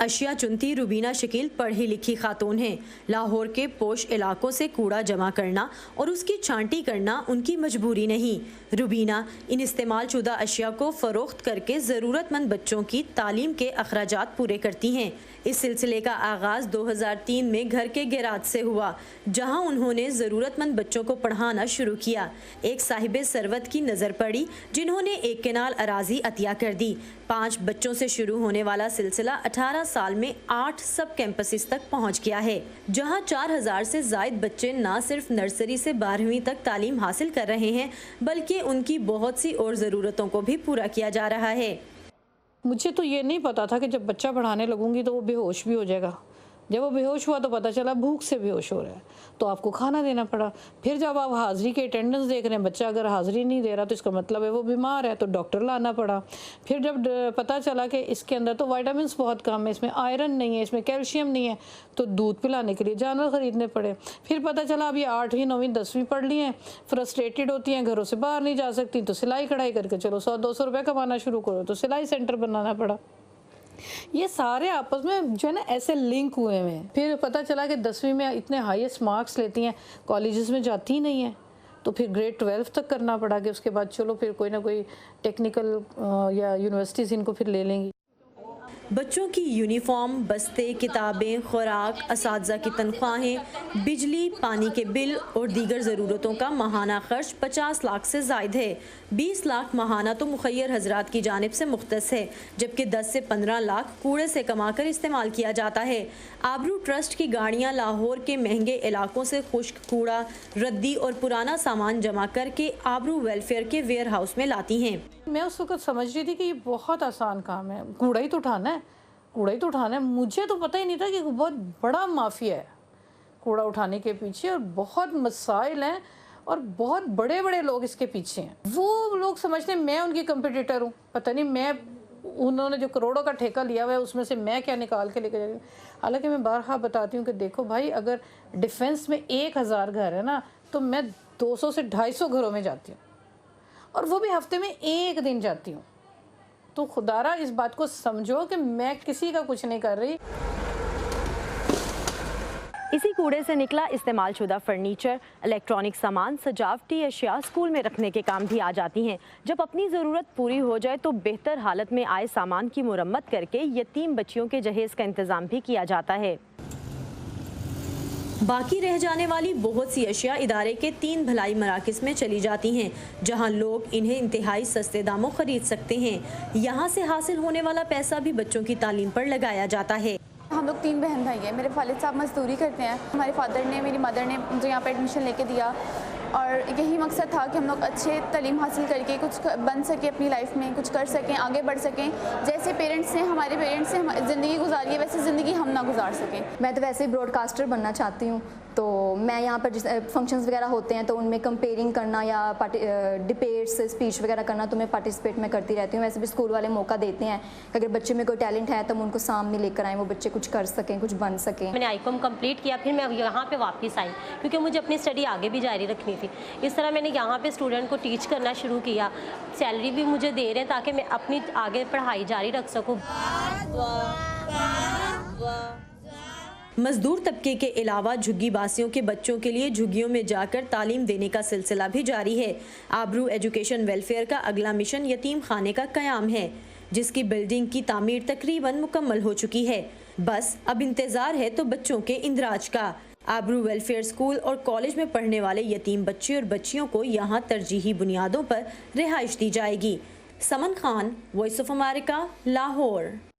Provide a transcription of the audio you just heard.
अशिया चुनती रुबीना शकील पढ़ी लिखी खातून हैं। लाहौर के पोश इलाकों से कूड़ा जमा करना और उसकी छांटी करना उनकी मजबूरी नहीं। रुबीना इन इस्तेमाल शुदा अशिया को फ़रोख्त करके ज़रूरतमंद बच्चों की तालीम के अखराजात पूरे करती हैं। इस सिलसिले का आगाज़ 2003 में घर के गैराज से हुआ, जहां उन्होंने ज़रूरतमंद बच्चों को पढ़ाना शुरू किया। एक साहिबे सरवत की नज़र पड़ी जिन्होंने एक केनाल अराजी अतिया कर दी। 5 बच्चों से शुरू होने वाला सिलसिला 18 साल में 8 सब कैंपसेस तक पहुंच गया है, जहां 4000 से ज़ायद बच्चे न सिर्फ नर्सरी से 12वीं तक तालीम हासिल कर रहे हैं, बल्कि उनकी बहुत सी और ज़रूरतों को भी पूरा किया जा रहा है। मुझे तो ये नहीं पता था कि जब बच्चा पढ़ाने लगूंगी तो वो बेहोश भी हो जाएगा। जब वो बेहोश हुआ तो पता चला भूख से बेहोश हो रहा है, तो आपको खाना देना पड़ा। फिर जब आप हाज़िरी के अटेंडेंस देख रहे हैं, बच्चा अगर हाज़िरी नहीं दे रहा तो इसका मतलब है वो बीमार है, तो डॉक्टर लाना पड़ा। फिर जब पता चला कि इसके अंदर तो विटामिन्स बहुत कम है, इसमें आयरन नहीं है, इसमें कैल्शियम नहीं है, तो दूध पिलाने के लिए जानवर ख़रीदने पड़े। फिर पता चला अब ये 8वीं 9वीं 10वीं पढ़ ली हैं, फ्रस्ट्रेटेड होती हैं, घरों से बाहर नहीं जा सकती, तो सिलाई कढ़ाई करके चलो 100-200 रुपये कमाना शुरू करो, तो सिलाई सेंटर बनाना पड़ा। ये सारे आपस में जो है ना ऐसे लिंक हुए हैं। फिर पता चला कि 10वीं में इतने हाईएस्ट मार्क्स लेती हैं, कॉलेजेस में जाती ही नहीं है, तो फिर ग्रेड 12 तक करना पड़ा कि उसके बाद चलो फिर कोई ना कोई टेक्निकल या यूनिवर्सिटीज़ इनको फिर ले लेंगी। बच्चों की यूनिफॉर्म, बस्ते, किताबें, खुराक, असातिज़ा की तनख्वाहें, बिजली, पानी के बिल और दीगर ज़रूरतों का माहाना खर्च 50 लाख से ज़ायद है। 20 लाख माहाना तो मुखय्यर हजरात की जानिब से मुख्तस है, जबकि 10 से 15 लाख कूड़े से कमाकर इस्तेमाल किया जाता है। आबरू ट्रस्ट की गाड़ियाँ लाहौर के महंगे इलाकों से खुश्क कूड़ा, रद्दी और पुराना सामान जमा करके आबरू वेलफेयर के वेयर हाउस में लाती हैं। मैं उस वक्त समझ रही थी कि ये बहुत आसान काम है, कूड़ा ही तो उठाना है, कूड़ा ही तो उठाना है। मुझे तो पता ही नहीं था कि बहुत बड़ा माफिया है कूड़ा उठाने के पीछे, और बहुत मसाइल हैं और बहुत बड़े बड़े लोग इसके पीछे हैं। वो लोग समझते हैं मैं उनकी कंपटीटर हूँ, पता नहीं मैं उन्होंने जो करोड़ों का ठेका लिया हुआ है उसमें से मैं क्या निकाल के लेकर जा रही हूँ। हालांकि मैं बारहा बताती हूँ कि देखो भाई, अगर डिफेंस में 1000 घर है ना, तो मैं 200 से 250 घरों में जाती हूँ, और वो भी हफ्ते में 1 दिन जाती हूँ। तो खुदारा इस बात को समझो कि मैं किसी का कुछ नहीं कर रही। इसी कूड़े से निकला इस्तेमाल शुदा फर्नीचर, इलेक्ट्रॉनिक सामान, सजावटी अशिया स्कूल में रखने के काम भी आ जाती हैं। जब अपनी ज़रूरत पूरी हो जाए तो बेहतर हालत में आए सामान की मुरम्मत करके यतीम बच्चियों के जहेज़ का इंतज़ाम भी किया जाता है। बाकी रह जाने वाली बहुत सी अशिया इदारे के 3 भलाई मराकज़ में चली जाती हैं, जहां लोग इन्हें इंतहाई सस्ते दामों खरीद सकते हैं। यहाँ से हासिल होने वाला पैसा भी बच्चों की तालीम पर लगाया जाता है। हम लोग 3 बहन भाई हैं। मेरे वालिद साहब मजदूरी करते हैं, हमारे फादर ने, मेरी मदर ने मुझे यहाँ पर एडमिशन लेके दिया, और यही मकसद था कि हम लोग अच्छे तालीम हासिल करके कुछ बन सके, अपनी लाइफ में कुछ कर सकें, आगे बढ़ सकें। जैसे पेरेंट्स ने, हमारे पेरेंट्स ने ज़िंदगी गुजारी है, वैसे ज़िंदगी हम ना गुजार सकें। मैं तो वैसे ही ब्रॉडकास्टर बनना चाहती हूँ, तो मैं यहाँ पर जिस फंक्शंस वगैरह होते हैं तो उनमें कंपेयरिंग करना या डिबेट्स, स्पीच वगैरह करना, तो मैं पार्टिसिपेट मैं करती रहती हूँ। वैसे भी स्कूल वाले मौका देते हैं कि अगर बच्चे में कोई टैलेंट है तो हम उनको सामने लेकर आएँ, वो बच्चे कुछ कर सकें, कुछ बन सकें। मैंने आईकॉम कंप्लीट किया, फिर मैं यहाँ पे वापस आई क्योंकि मुझे अपनी स्टडी आगे भी जारी रखनी थी। इस तरह मैंने यहाँ पे स्टूडेंट को टीच करना शुरू किया। सैलरी भी मुझे दे रहे हैं ताकि मैं अपनी आगे पढ़ाई जारी रख सकूँ। मजदूर तबके के अलावा झुग्गी बासियों के बच्चों के लिए झुग्गियों में जाकर तालीम देने का सिलसिला भी जारी है। आबरू एजुकेशन वेलफेयर का अगला मिशन यतीम खाने का क़याम है, जिसकी बिल्डिंग की तामीर तकरीबन मुकम्मल हो चुकी है। बस अब इंतज़ार है तो बच्चों के इंदराज का। आबरू वेलफेयर स्कूल और कॉलेज में पढ़ने वाले यतीम बच्चे और बच्चियों को यहाँ तरजीही बुनियादों पर रिहाइश दी जाएगी। Saman Khan, voice of America, Lahore.